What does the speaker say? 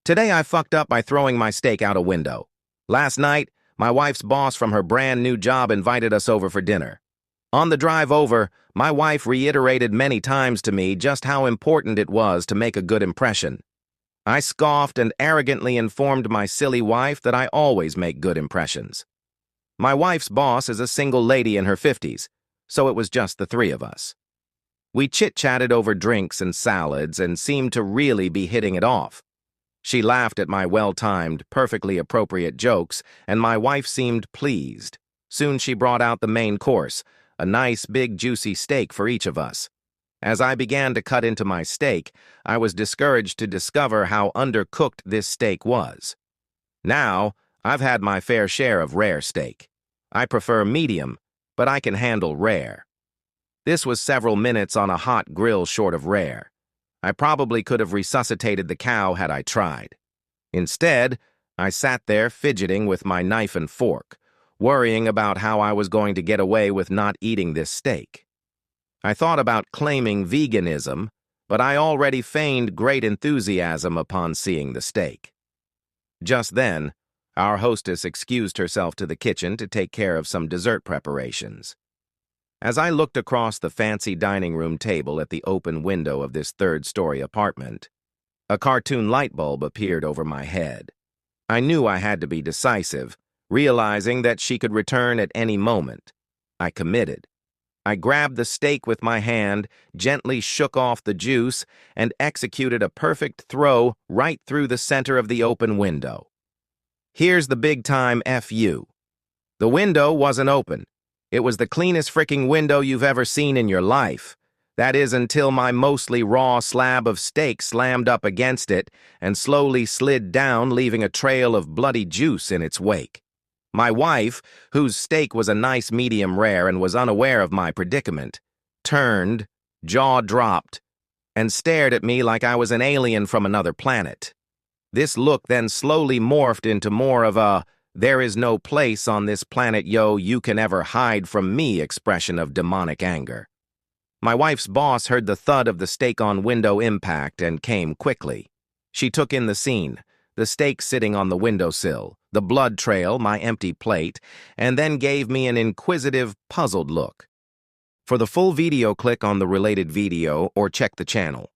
Today I fucked up by throwing my steak out a window. Last night, my wife's boss from her brand new job invited us over for dinner. On the drive over, my wife reiterated many times to me just how important it was to make a good impression. I scoffed and arrogantly informed my silly wife that I always make good impressions. My wife's boss is a single lady in her 50s, so it was just the three of us. We chit-chatted over drinks and salads and seemed to really be hitting it off. She laughed at my well-timed, perfectly appropriate jokes, and my wife seemed pleased. Soon she brought out the main course, a nice, big, juicy steak for each of us. As I began to cut into my steak, I was discouraged to discover how undercooked this steak was. Now, I've had my fair share of rare steak. I prefer medium, but I can handle rare. This was several minutes on a hot grill short of rare. I probably could have resuscitated the cow had I tried. Instead, I sat there fidgeting with my knife and fork, worrying about how I was going to get away with not eating this steak. I thought about claiming veganism, but I already feigned great enthusiasm upon seeing the steak. Just then, our hostess excused herself to the kitchen to take care of some dessert preparations. As I looked across the fancy dining room table at the open window of this third-story apartment, a cartoon light bulb appeared over my head. I knew I had to be decisive, realizing that she could return at any moment. I committed. I grabbed the steak with my hand, gently shook off the juice, and executed a perfect throw right through the center of the open window. Here's the big-time FU. The window wasn't open. It was the cleanest fricking window you've ever seen in your life. That is until my mostly raw slab of steak slammed up against it and slowly slid down, leaving a trail of bloody juice in its wake. My wife, whose steak was a nice medium rare and was unaware of my predicament, turned, jaw dropped, and stared at me like I was an alien from another planet. This look then slowly morphed into more of a "there is no place on this planet, yo, you can ever hide from me" expression of demonic anger. My wife's boss heard the thud of the steak on window impact and came quickly. She took in the scene, the steak sitting on the windowsill, the blood trail, my empty plate, and then gave me an inquisitive, puzzled look. For the full video, click on the related video or check the channel.